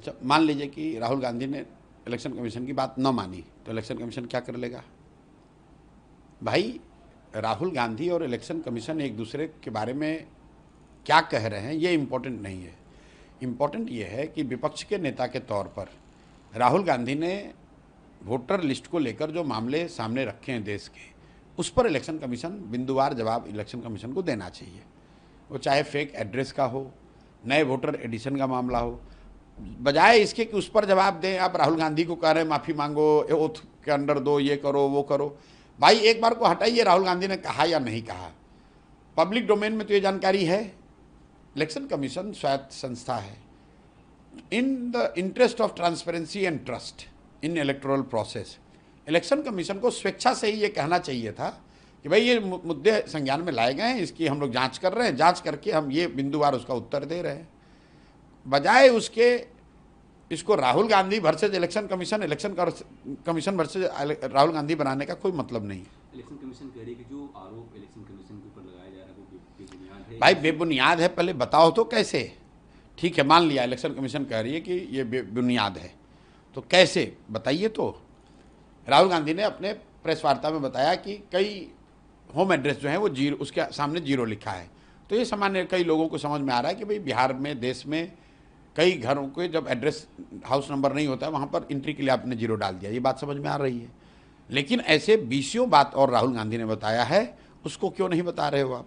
अच्छा, मान लीजिए कि राहुल गांधी ने इलेक्शन कमीशन की बात न मानी तो इलेक्शन कमीशन क्या कर लेगा? भाई, राहुल गांधी और इलेक्शन कमीशन एक दूसरे के बारे में क्या कह रहे हैं ये इम्पोर्टेंट नहीं है। इम्पोर्टेंट ये है कि विपक्ष के नेता के तौर पर राहुल गांधी ने वोटर लिस्ट को लेकर जो मामले सामने रखे हैं देश के, उस पर इलेक्शन कमीशन बिंदुवार जवाब इलेक्शन कमीशन को देना चाहिए। वो चाहे फेक एड्रेस का हो, नए वोटर एडिशन का मामला हो, बजाय इसके कि उस पर जवाब दें आप राहुल गांधी को कह रहे हैं माफ़ी मांगो, ओथ के अंडर दो, ये करो वो करो। भाई एक बार को हटाइए, राहुल गांधी ने कहा या नहीं कहा, पब्लिक डोमेन में तो ये जानकारी है। इलेक्शन कमीशन स्वायत्त संस्था है। In the interest of transparency and trust in electoral process, election commission को स्वेच्छा से ही ये कहना चाहिए था कि भाई ये मुद्दे संज्ञान में लाए गए हैं, इसकी हम लोग जांच कर रहे हैं, जांच करके हम ये बिंदुवार उसका उत्तर दे रहे हैं। बजाय उसके इसको Rahul Gandhi versus election commission versus Rahul Gandhi बनाने का कोई मतलब नहीं है। इलेक्शन कमीशन कह रही है कि जो आरोप इलेक्शन कमीशन के ऊपर लगाया जा रहा है वो बेबुनियाद है। भाई बेबुनियाद है, पहले बताओ तो कैसे? ठीक है, मान लिया इलेक्शन कमीशन कह रही है कि ये बेबुनियाद है, तो कैसे बताइए। तो राहुल गांधी ने अपने प्रेस वार्ता में बताया कि कई होम एड्रेस जो है वो जीरो, उसके सामने जीरो लिखा है। तो ये सामान्य कई लोगों को समझ में आ रहा है कि भाई बिहार में, देश में कई घरों के जब एड्रेस हाउस नंबर नहीं होता है वहाँ पर एंट्री के लिए आपने जीरो डाल दिया, ये बात समझ में आ रही है। लेकिन ऐसे बीसियों बात और राहुल गांधी ने बताया है, उसको क्यों नहीं बता रहे हो आप?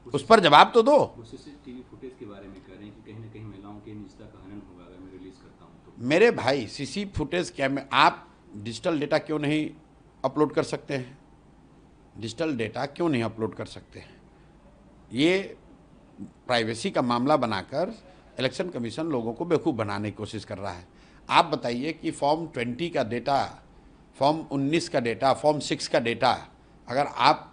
उस पर जवाब तो दो। वो सीसीटीवी फुटेज के बारे में कह रहे हैं कि कहीं ना कहीं महिलाओं के निजता का हनन होगा अगर मैं रिलीज करता हूँ तो। मेरे भाई, सीसी फुटेज क्या में आप डिजिटल डेटा क्यों नहीं अपलोड कर सकते हैं? डिजिटल डेटा क्यों नहीं अपलोड कर सकते हैं? ये प्राइवेसी का मामला बनाकर इलेक्शन कमीशन लोगों को बेवकूफ़ बनाने की कोशिश कर रहा है। आप बताइए कि फॉर्म 20 का डेटा, फॉर्म 19 का डेटा, फॉर्म 6 का डेटा अगर आप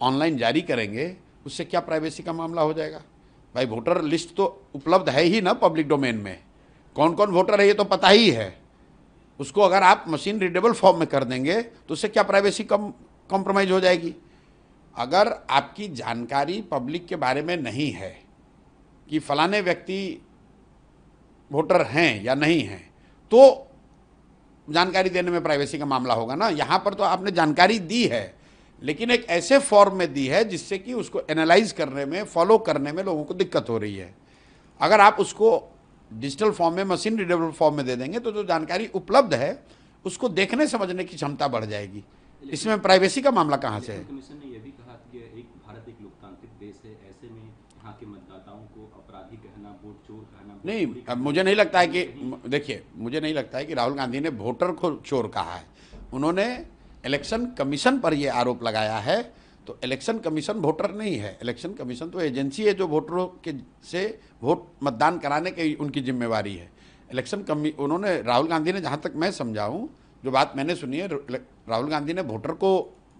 ऑनलाइन जारी करेंगे, उससे क्या प्राइवेसी का मामला हो जाएगा? भाई वोटर लिस्ट तो उपलब्ध है ही ना पब्लिक डोमेन में, कौन कौन वोटर है ये तो पता ही है। उसको अगर आप मशीन रीडेबल फॉर्म में कर देंगे तो उससे क्या प्राइवेसी कॉम्प्रोमाइज़ हो जाएगी? अगर आपकी जानकारी पब्लिक के बारे में नहीं है कि फलाने व्यक्ति वोटर हैं या नहीं हैं, तो जानकारी देने में प्राइवेसी का मामला होगा ना। यहाँ पर तो आपने जानकारी दी है, लेकिन एक ऐसे फॉर्म में दी है जिससे कि उसको एनालाइज करने में, फॉलो करने में लोगों को दिक्कत हो रही है। अगर आप उसको डिजिटल फॉर्म में, मशीन रीडेबल फॉर्म में दे देंगे तो जो जानकारी उपलब्ध है उसको देखने समझने की क्षमता बढ़ जाएगी। इसमें प्राइवेसी का मामला कहाँ से है? कमीशन ने यह भी कहा कि एक भारत एक लोकतांत्रिक देश है, ऐसे में यहाँ के मतदाताओं को अपराधी कहना, वोट चोर कहना नहीं, अब मुझे नहीं लगता है कि, देखिए मुझे नहीं लगता है कि राहुल गांधी ने वोटर को चोर कहा है। उन्होंने इलेक्शन कमीशन पर यह आरोप लगाया है, तो इलेक्शन कमीशन वोटर नहीं है। इलेक्शन कमीशन तो एजेंसी है जो वोटरों के से वोट मतदान कराने की उनकी जिम्मेवारी है। उन्होंने, राहुल गांधी ने, जहाँ तक मैं समझाऊँ, जो बात मैंने सुनी है, राहुल गांधी ने वोटर को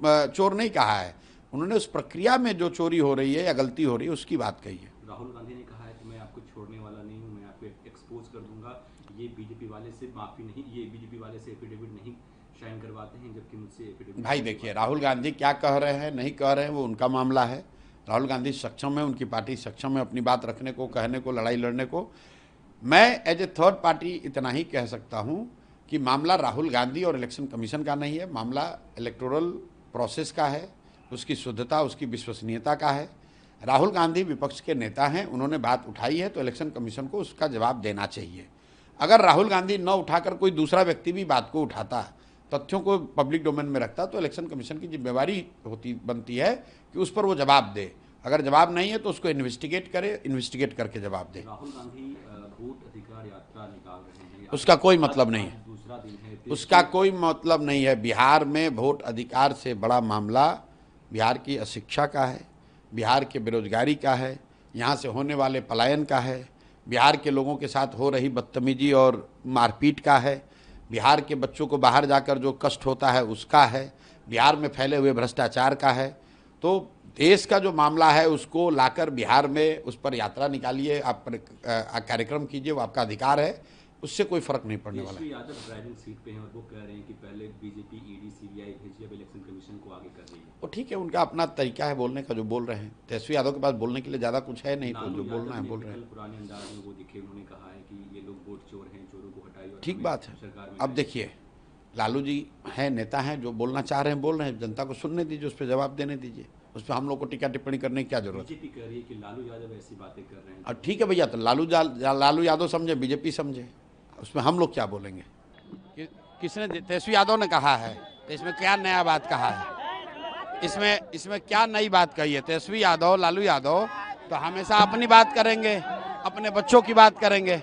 चोर नहीं कहा है। उन्होंने उस प्रक्रिया में जो चोरी हो रही है या गलती हो रही है उसकी बात कही है। राहुल गांधी ने कहा है कि मैं आपको छोड़ने वाला नहीं हूं, मैं आपको एक्सपोज कर दूंगा। ये बीजेपी वाले से माफी नहीं, ये बीजेपी वाले से एफिडेविट नहीं साइन करवाते हैं, जबकि मुझसे एफिडेविट। भाई देखिए, राहुल गांधी क्या कह रहे हैं, नहीं कह रहे हैं, वो उनका मामला है। राहुल गांधी सक्षम है, उनकी पार्टी सक्षम है अपनी बात रखने को, कहने को, लड़ाई लड़ने को। मैं एज ए थर्ड पार्टी इतना ही कह सकता हूँ कि मामला राहुल गांधी और इलेक्शन कमीशन का नहीं है, मामला इलेक्टोरल प्रोसेस का है, उसकी शुद्धता, उसकी विश्वसनीयता का है। राहुल गांधी विपक्ष के नेता हैं, उन्होंने बात उठाई है तो इलेक्शन कमीशन को उसका जवाब देना चाहिए। अगर राहुल गांधी न उठाकर कोई दूसरा व्यक्ति भी बात को उठाता, तथ्यों को पब्लिक डोमेन में रखता, तो इलेक्शन कमीशन की जिम्मेवारी बनती है कि उस पर वो जवाब दे। अगर जवाब नहीं है तो उसको इन्वेस्टिगेट करे, इन्वेस्टिगेट करके जवाब दे। राहुल गांधी वोट अधिकार यात्रा निकाल रहे हैं, उसका कोई मतलब नहीं है, दूसरा दिन है, उसका कोई मतलब नहीं है। बिहार में वोट अधिकार से बड़ा मामला बिहार की अशिक्षा का है, बिहार के बेरोजगारी का है, यहाँ से होने वाले पलायन का है, बिहार के लोगों के साथ हो रही बदतमीजी और मारपीट का है, बिहार के बच्चों को बाहर जाकर जो कष्ट होता है उसका है, बिहार में फैले हुए भ्रष्टाचार का है। तो देश का जो मामला है उसको लाकर बिहार में उस पर यात्रा निकालिए, आप कार्यक्रम कीजिए, वो आपका अधिकार है। उससे कोई फर्क नहीं पड़ने वाला है। तेजस्वी यादव ड्राइविंग सीट पे हैं और वो कह रहे हैं कि पहले बीजेपी ईडी सीबीआई भेजी, अब इलेक्शन कमीशन को आगे कर रही है। वो ठीक है, उनका अपना तरीका है बोलने का, जो बोल रहे हैं। तेजस्वी यादव के पास बोलने के लिए ज़्यादा कुछ है नहीं, तो लालू जो यादव बोलना है ने बोल रहे हैं। कल पुराने अंदाज में वो दिखे, उन्होंने कहा है कि ये लोग वोट चोर हैं, चोरों को हटाइए और ठीक हमें बात है। सरकार में अब देखिए, लालू जी हैं, नेता हैं, जो बोलना चाह रहे हैं बोल रहे हैं, जनता को सुनने दीजिए, उस पर जवाब देने दीजिए। उस पर हम लोग को टीका टिप्पणी करने की क्या जरूरत है? बीजेपी कह रही है कि लालू यादव ऐसी बातें कर रहे हैं। और ठीक है भैया, तो लालू यादव समझे, बीजेपी समझे, उसमें हम लोग क्या बोलेंगे? किसने? तेजस्वी यादव ने कहा है, तो इसमें क्या नया बात कहा है? इसमें क्या नई बात कही है? तेजस्वी यादव, लालू यादव तो हमेशा अपनी बात करेंगे, अपने बच्चों की बात करेंगे,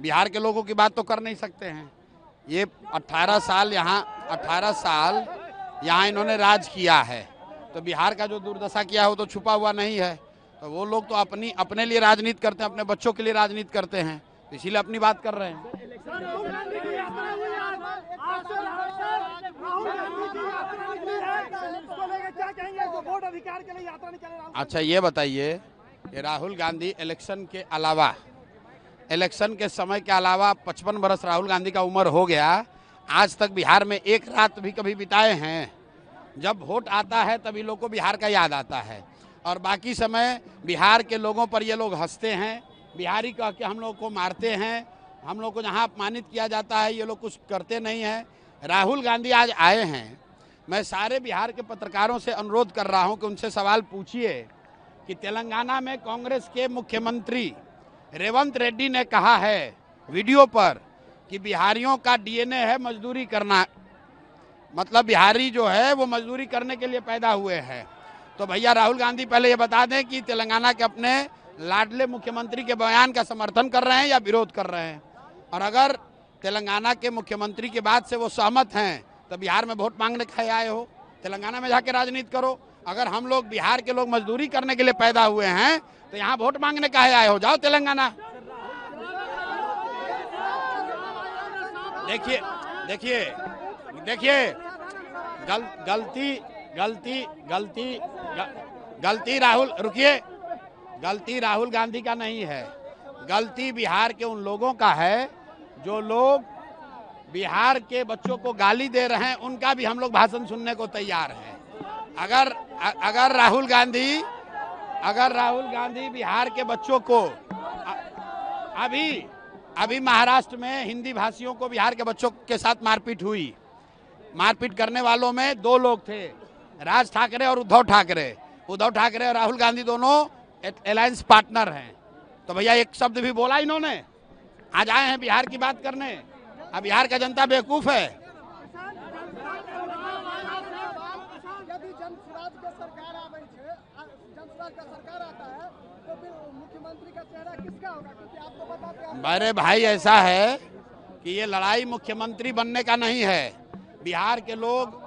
बिहार के लोगों की बात तो कर नहीं सकते हैं। ये 18 साल यहाँ इन्होंने राज किया है, तो बिहार का जो दुर्दशा किया है वो तो छुपा हुआ नहीं है। तो वो लोग तो अपने लिए राजनीति करते हैं, अपने बच्चों के लिए राजनीति करते हैं, तो इसीलिए अपनी बात कर रहे हैं। अच्छा ये बताइए कि राहुल गांधी इलेक्शन के समय के अलावा 55 बरस राहुल गांधी का उम्र हो गया, आज तक बिहार में एक रात भी कभी बिताए हैं? जब वोट आता है तभी लोगों को बिहार का याद आता है, और बाकी समय बिहार के लोगों पर ये लोग हंसते हैं, बिहारी कह के हम लोग को मारते हैं, हम लोग को जहाँ अपमानित किया जाता है ये लोग कुछ करते नहीं हैं। राहुल गांधी आज आए हैं, मैं सारे बिहार के पत्रकारों से अनुरोध कर रहा हूं कि उनसे सवाल पूछिए कि तेलंगाना में कांग्रेस के मुख्यमंत्री रेवंत रेड्डी ने कहा है वीडियो पर कि बिहारियों का डीएनए है मजदूरी करना, मतलब बिहारी जो है वो मजदूरी करने के लिए पैदा हुए हैं। तो भैया राहुल गांधी पहले ये बता दें कि तेलंगाना के अपने लाडले मुख्यमंत्री के बयान का समर्थन कर रहे हैं या विरोध कर रहे हैं, और अगर तेलंगाना के मुख्यमंत्री की बात से वो सहमत हैं तो बिहार में वोट मांगने खाए आए हो, तेलंगाना में जाके राजनीति करो। अगर हम लोग बिहार के लोग मजदूरी करने के लिए पैदा हुए हैं तो यहाँ वोट मांगने काहे आए हो? जाओ तेलंगाना। देखिए गलती राहुल, रुकिए, गलती राहुल गांधी का नहीं है, गलती बिहार के उन लोगों का है जो लोग बिहार के बच्चों को गाली दे रहे हैं, उनका भी हम लोग भाषण सुनने को तैयार हैं। अगर राहुल गांधी बिहार के बच्चों को अभी महाराष्ट्र में हिंदी भाषियों को बिहार के बच्चों के साथ मारपीट हुई, मारपीट करने वालों में 2 लोग थे, राज ठाकरे और उद्धव ठाकरे और राहुल गांधी दोनों अलायंस पार्टनर हैं। तो भैया एक शब्द भी बोला इन्होंने? आज आए हैं बिहार की बात करने, अब बिहार का जनता बेवकूफ है। यदि जनसुराज के सरकार आता है तो फिर मुख्यमंत्री का चेहरा किसका होगा? क्योंकि आप तो बताते हैं। मेरे भाई ऐसा है कि ये लड़ाई मुख्यमंत्री बनने का नहीं है, बिहार के लोग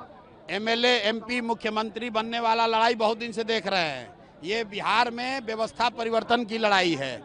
एमएलए एमपी मुख्यमंत्री बनने वाला लड़ाई बहुत दिन से देख रहे हैं, ये बिहार में व्यवस्था परिवर्तन की लड़ाई है।